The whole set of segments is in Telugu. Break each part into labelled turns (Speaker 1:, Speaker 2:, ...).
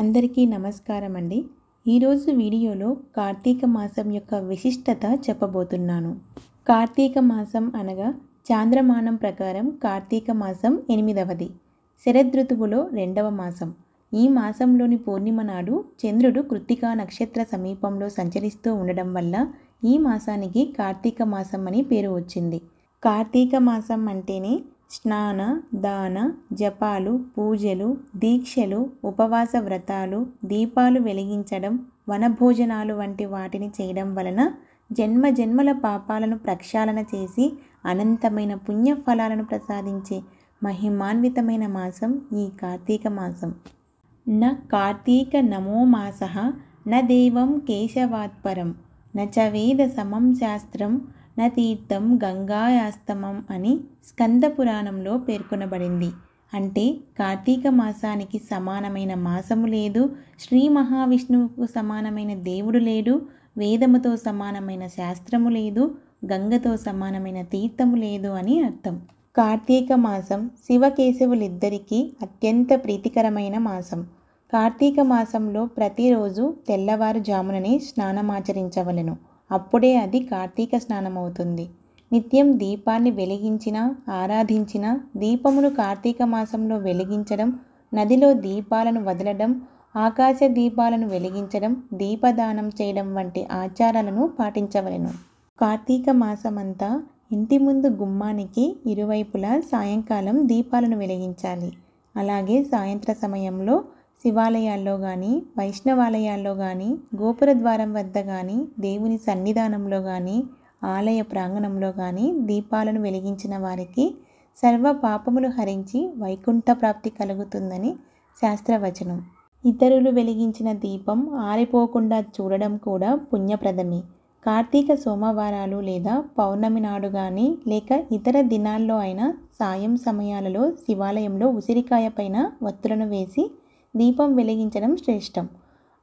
Speaker 1: అందరికీ నమస్కారం అండి. ఈరోజు వీడియోలో కార్తీక మాసం యొక్క విశిష్టత చెప్పబోతున్నాను. కార్తీక మాసం అనగా చాంద్రమానం ప్రకారం కార్తీక మాసం 8వది. శరదృతువులో 2వ మాసం. ఈ మాసంలోని పూర్ణిమ నాడు చంద్రుడు కృత్తికా నక్షత్ర సమీపంలో సంచరిస్తూ ఉండడం వల్ల ఈ మాసానికి కార్తీక మాసం అని పేరు వచ్చింది. కార్తీక మాసం అంటేనే స్నాన, దాన, జపాలు, పూజలు, దీక్షలు, ఉపవాస వ్రతాలు, దీపాలు వెలిగించడం, వనభోజనాలు వంటి వాటిని చేయడం వలన జన్మ జన్మల పాపాలను ప్రక్షాళన చేసి అనంతమైన పుణ్యఫలాలను ప్రసాదించే మహిమాన్వితమైన మాసం ఈ కార్తీక మాసం. న కార్తీక నమో మాసః న దేవం కేశవాత్పరం న చ వేద సమం శాస్త్రం న తీర్థం గంగాయాస్తమం అని స్కంద పురాణంలో పేర్కొనబడింది. అంటే కార్తీక మాసానికి సమానమైన మాసము లేదు, శ్రీ మహావిష్ణువుకు సమానమైన దేవుడు లేడు, వేదముతో సమానమైన శాస్త్రము లేదు, గంగతో సమానమైన తీర్థము లేదు అని అర్థం. కార్తీక మాసం శివకేశవులిద్దరికీ అత్యంత ప్రీతికరమైన మాసం. కార్తీక మాసంలో ప్రతిరోజు తెల్లవారుజాముననే స్నానమాచరించవలెను. అప్పుడే అది కార్తీక స్నానమవుతుంది. నిత్యం దీపాన్ని వెలిగించినా ఆరాధించినా దీపమును కార్తీక మాసంలో వెలిగించడం, నదిలో దీపాలను వదలడం, ఆకాశ దీపాలను వెలిగించడం, దీపదానం చేయడం వంటి ఆచారాలను పాటించవలెను. కార్తీక మాసమంతా ఇంటి ముందు గుమ్మానికి ఇరువైపులా సాయంకాలం దీపాలను వెలిగించాలి. అలాగే సాయంత్ర సమయంలో శివాలయాల్లో కానీ, వైష్ణవాలయాల్లో కానీ, గోపుర ద్వారం వద్ద కానీ, దేవుని సన్నిధానంలో కానీ, ఆలయ ప్రాంగణంలో కానీ దీపాలను వెలిగించిన వారికి సర్వ పాపములు హరించి వైకుంఠ ప్రాప్తి కలుగుతుందని శాస్త్రవచనం. ఇతరులు వెలిగించిన దీపం ఆరిపోకుండా చూడడం కూడా పుణ్యప్రదమే. కార్తీక సోమవారాలు లేదా పౌర్ణమి నాడు కానీ లేక ఇతర దినాల్లో అయినా సాయం సమయాలలో శివాలయంలో ఉసిరికాయ పైన వత్తులను వేసి దీపం వెలిగించడం శ్రేష్టం.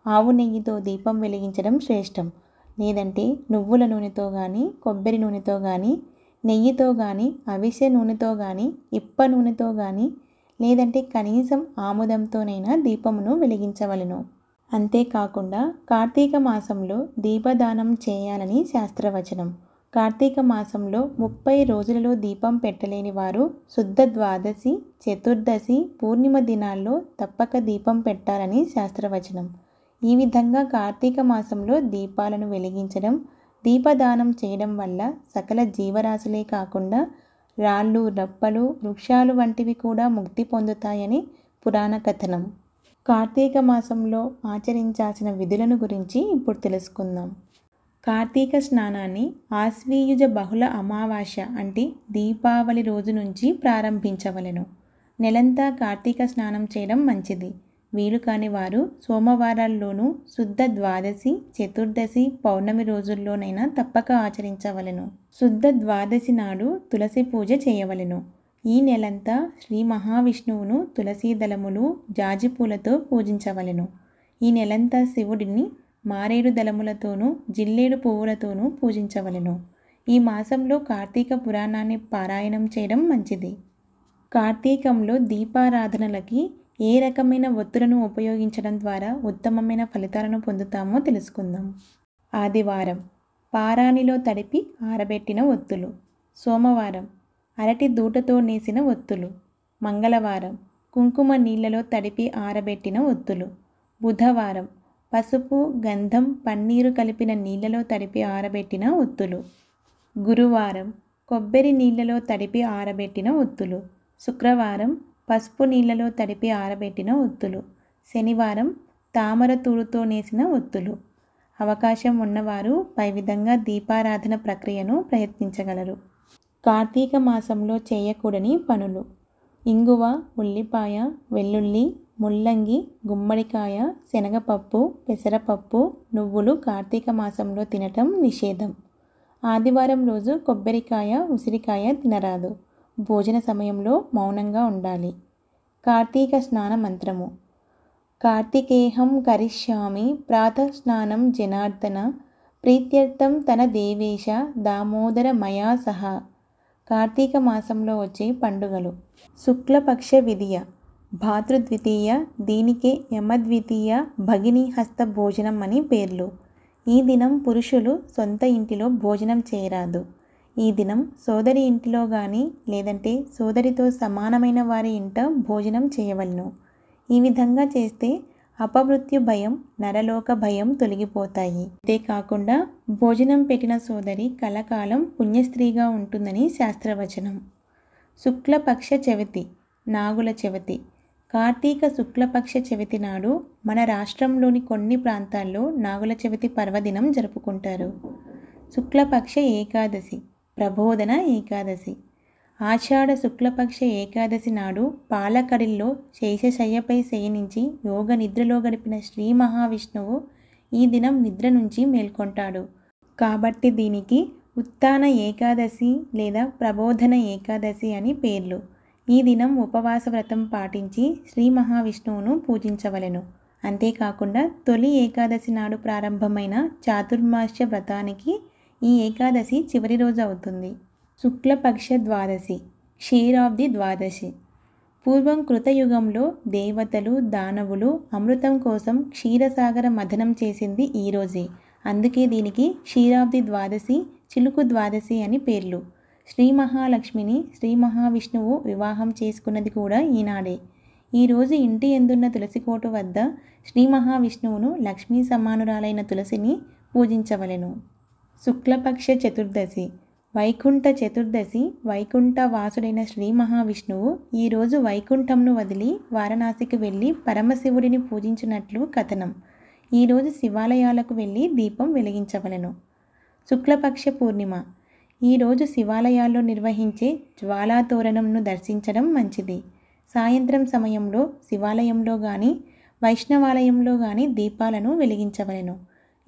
Speaker 1: ఆవు నెయ్యితో దీపం వెలిగించడం శ్రేష్టం. లేదంటే నువ్వుల నూనెతో కానీ, కొబ్బరి నూనెతో కానీ, నెయ్యితో కానీ, అవిసె నూనెతో కానీ, ఇప్ప నూనెతో కానీ, లేదంటే కనీసం ఆముదంతోనైనా దీపమును వెలిగించవలెను. అంతేకాకుండా కార్తీక మాసంలో దీపదానం చేయాలని శాస్త్రవచనం. కార్తీక మాసంలో 30 రోజులలో దీపం పెట్టలేని వారు శుద్ధ ద్వాదశి, చతుర్దశి, పూర్ణిమ దినాల్లో తప్పక దీపం పెట్టాలని శాస్త్రవచనం. ఈ విధంగా కార్తీక మాసంలో దీపాలను వెలిగించడం, దీపదానం చేయడం వల్ల సకల జీవరాశులే కాకుండా రాళ్ళు, రప్పలు, వృక్షాలు వంటివి కూడా ముక్తి పొందుతాయని పురాణ కథనం. కార్తీక మాసంలో ఆచరించాల్సిన విధులను గురించి ఇప్పుడు తెలుసుకుందాం. కార్తీక స్నానాన్ని ఆశ్వీయుజ బహుళ అమావాస్య అంటే దీపావళి రోజు నుంచి ప్రారంభించవలెను. నెలంతా కార్తీక స్నానం చేయడం మంచిది. వీలు కాని వారు సోమవారాల్లోనూ శుద్ధ ద్వాదశి, చతుర్దశి, పౌర్ణమి రోజుల్లోనైనా తప్పక ఆచరించవలెను. శుద్ధ ద్వాదశి నాడు తులసి పూజ చేయవలెను. ఈ నెలంతా శ్రీ మహావిష్ణువును తులసీ దళములు, జాజిపూలతో పూజించవలెను. ఈ నెలంతా శివుడిని మారేడు దళములతోనూ, జిల్లేడు పువ్వులతోనూ పూజించవలెను. ఈ మాసంలో కార్తీక పురాణాన్ని పారాయణం చేయడం మంచిది. కార్తీకంలో దీపారాధనలకి ఏ రకమైన ఒత్తులను ఉపయోగించడం ద్వారా ఉత్తమమైన ఫలితాలను పొందుతామో తెలుసుకుందాం. ఆదివారం పారాణిలో తడిపి ఆరబెట్టిన ఒత్తులు. సోమవారం అరటి దూటతో నేసిన ఒత్తులు. మంగళవారం కుంకుమ నీళ్లలో తడిపి ఆరబెట్టిన ఒత్తులు. బుధవారం పసుపు, గంధం, పన్నీరు కలిపిన నీళ్లలో తడిపి ఆరబెట్టిన ఒత్తులు. గురువారం కొబ్బరి నీళ్లలో తడిపి ఆరబెట్టిన ఒత్తులు. శుక్రవారం పసుపు నీళ్లలో తడిపి ఆరబెట్టిన ఒత్తులు. శనివారం తామర తూడుతో నేసిన ఒత్తులు. అవకాశం ఉన్నవారు పై విధంగా దీపారాధన ప్రక్రియను ప్రయత్నించగలరు. కార్తీక మాసంలో చేయకూడని పనులు: ఇంగువ, ఉల్లిపాయ, వెల్లుల్లి, ముల్లంగి, గుమ్మడికాయ, శనగపప్పు, పెసరపప్పు, నువ్వులు కార్తీక మాసంలో తినటం నిషేధం. ఆదివారం రోజు కొబ్బరికాయ, ఉసిరికాయ తినరాదు. భోజన సమయంలో మౌనంగా ఉండాలి. కార్తీక స్నాన మంత్రము: కార్తికేహం కరిష్యామి ప్రాతః స్నానం జనార్దన ప్రీత్యర్థం తన దేవేశ దామోదర మయా సహా. కార్తీక మాసంలో వచ్చే పండుగలు: శుక్లపక్ష విదియ భాతృద్వితీయ, దీనికే యమద్వితీయ భగినీ హస్త భోజనం అని పేర్లు. ఈ దినం పురుషులు సొంత ఇంటిలో భోజనం చేయరాదు. ఈ దినం సోదరి ఇంటిలో కానీ లేదంటే సోదరితో సమానమైన వారి ఇంట భోజనం చేయవలెను. ఈ విధంగా చేస్తే అపమృత్యు భయం, నరలోక భయం తొలగిపోతాయి. అంతేకాకుండా భోజనం పెట్టిన సోదరి కలకాలం పుణ్యస్త్రీగా ఉంటుందని శాస్త్రవచనం. శుక్లపక్ష చవితి, నాగుల చవితి. కార్తీక శుక్లపక్ష చవితి నాడు మన రాష్ట్రంలోని కొన్ని ప్రాంతాల్లో నాగుల చవితి పర్వదినం జరుపుకుంటారు. శుక్లపక్ష ఏకాదశి, ప్రబోధన ఏకాదశి. ఆషాఢ శుక్లపక్ష ఏకాదశి నాడు పాలకడిల్లో శేషశయ్యపై శయనించి యోగ నిద్రలో గడిపిన శ్రీ మహావిష్ణువు ఈ దినం నిద్ర నుంచి మేల్కొంటాడు. కాబట్టి దీనికి ఉత్థాన ఏకాదశి లేదా ప్రబోధన ఏకాదశి అని పేర్లు. ఈ దినం ఉపవాస వ్రతం పాటించి శ్రీ మహావిష్ణువును పూజించవలెను. అంతేకాకుండా తొలి ఏకాదశి నాడు ప్రారంభమైన చాతుర్మాస్య వ్రతానికి ఈ ఏకాదశి చివరి రోజు అవుతుంది. శుక్లపక్ష ద్వాదశి, క్షీరాబ్ది ద్వాదశి. పూర్వం కృతయుగంలో దేవతలు, దానవులు అమృతం కోసం క్షీరసాగర మథనం చేసింది ఈ రోజే. అందుకే దీనికి క్షీరాబ్ది ద్వాదశి, చిలుకు ద్వాదశి అని పేర్లు. శ్రీ మహాలక్ష్మిని శ్రీ మహావిష్ణువు వివాహం చేసుకున్నది కూడా ఈనాడే. ఈరోజు ఇంటి ఎందున్న తులసికోట వద్ద శ్రీ మహావిష్ణువును లక్ష్మీ సమానురాలైన తులసిని పూజించవలెను. శుక్లపక్ష చతుర్దశి, వైకుంఠ చతుర్దశి. వైకుంఠ వాసుడైన శ్రీ మహావిష్ణువు ఈరోజు వైకుంఠంను వదిలి వారణాసికి వెళ్ళి పరమశివుడిని పూజించినట్లు కథనం. ఈరోజు శివాలయాలకు వెళ్ళి దీపం వెలిగించవలెను. శుక్లపక్ష పూర్ణిమ. ఈరోజు శివాలయాల్లో నిర్వహించే జ్వాలాతోరణంను దర్శించడం మంచిది. సాయంత్రం సమయంలో శివాలయంలో కానీ వైష్ణవాలయంలో కానీ దీపాలను వెలిగించవలెను.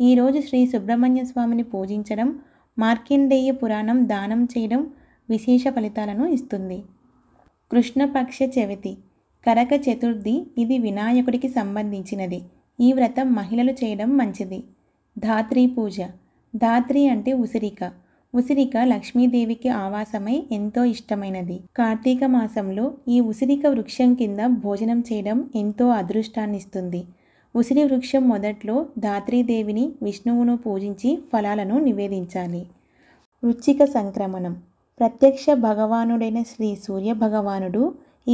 Speaker 1: ఈరోజు శ్రీ సుబ్రహ్మణ్య స్వామిని పూజించడం, మార్కండేయ పురాణం దానం చేయడం విశేష ఫలితాలను ఇస్తుంది. కృష్ణపక్ష చవితి, కరక చతుర్థి. ఇది వినాయకుడికి సంబంధించినది. ఈ వ్రతం మహిళలు చేయడం మంచిది. ధాత్రీ పూజ. ధాత్రి అంటే ఉసిరిక. ఉసిరిక లక్ష్మీదేవికి ఆవాసమై ఎంతో ఇష్టమైనది. కార్తీక మాసంలో ఈ ఉసిరిక వృక్షం కింద భోజనం చేయడం ఎంతో అదృష్టాన్నిస్తుంది. ఉసిరి వృక్షం మొదట్లో ధాత్రీదేవిని, విష్ణువును పూజించి ఫలాలను నివేదించాలి. వృశ్చిక సంక్రమణం. ప్రత్యక్ష భగవానుడైన శ్రీ సూర్య భగవానుడు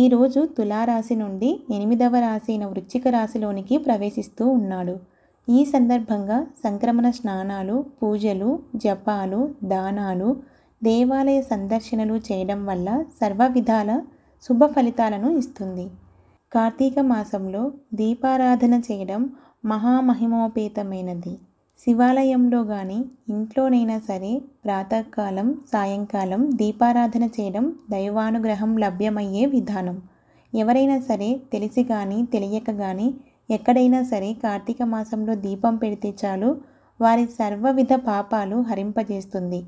Speaker 1: ఈరోజు తులారాశి నుండి 8వ రాశి అయిన వృశ్చిక రాశిలోనికి ప్రవేశిస్తూ ఉన్నాడు. ఈ సందర్భంగా సంక్రమణ స్నానాలు, పూజలు, జపాలు, దానాలు, దేవాలయ సందర్శనలు చేయడం వల్ల సర్వ విధాల శుభ ఫలితాలను ఇస్తుంది. కార్తీక మాసంలో దీపారాధన చేయడం మహామహిమోపేతమైనది. శివాలయంలో కానీ ఇంట్లోనైనా సరే ప్రాతకాలం, సాయంకాలం దీపారాధన చేయడం దైవానుగ్రహం లభ్యమయ్యే విధానం. ఎవరైనా సరే తెలిసి కానీ తెలియక కానీ ఎక్కడైనా సరే కార్తీక మాసంలో దీపం పెడితే చాలు వారి సర్వవిధ పాపాలు హరింపజేస్తుంది.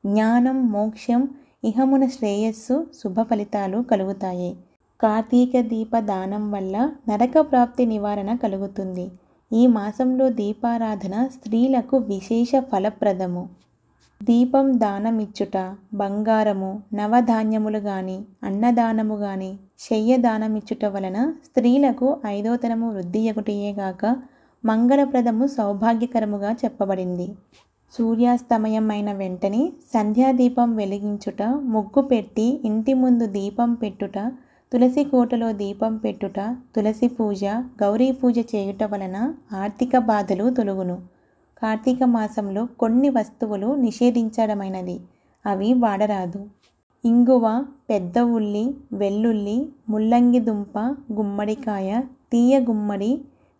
Speaker 1: జ్ఞానం, మోక్షం, ఇహమున శ్రేయస్సు, శుభ ఫలితాలు కలుగుతాయి. కార్తీక దీప దానం వల్ల నరక ప్రాప్తి నివారణ కలుగుతుంది. ఈ మాసంలో దీపారాధన స్త్రీలకు విశేష ఫలప్రదము. దీపం దానమిచ్చుట, బంగారము, నవధాన్యములు కానీ అన్నదానము కానీ శయ్య దానమిచ్చుట వలన స్త్రీలకు 5వ తనము వృద్ధియగుటయే గాక మంగళప్రదము, సౌభాగ్యకరముగా చెప్పబడింది. సూర్యాస్తమయం అయిన వెంటనే సంధ్యాదీపం వెలిగించుట, ముగ్గు పెట్టి ఇంటి ముందు దీపం పెట్టుట, తులసి కోటలో దీపం పెట్టుట, తులసి పూజ, గౌరీ పూజ చేయుట వలన ఆర్థిక బాధలు తొలగును. కార్తీక మాసంలో కొన్ని వస్తువులు నిషేధించడమైనది, అవి వాడరాదు. ఇంగువ, పెద్ద ఉల్లి, వెల్లుల్లి, ముల్లంగి దుంప, గుమ్మడికాయ, తీయ గుమ్మడి,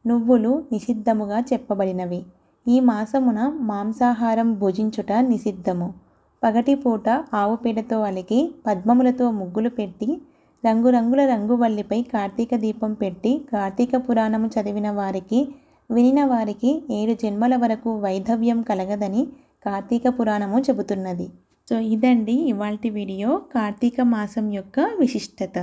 Speaker 1: నువ్వులు నిషిద్ధముగా చెప్పబడినవి. ఈ మాసమున మాంసాహారం భుజించుట నిషిద్ధము. పగటిపూట ఆవు పేడతో అలికి పద్మములతో ముగ్గులు పెట్టి రంగురంగుల రంగువల్లిపై కార్తీక దీపం పెట్టి కార్తీక పురాణము చదివిన వారికి, వినిన వారికి 7 జన్మల వరకు వైధవ్యం కలగదని కార్తీక పురాణము చెబుతున్నది. సో ఇదండి ఇవాల్టి వీడియో, కార్తీక మాసం యొక్క విశిష్టత.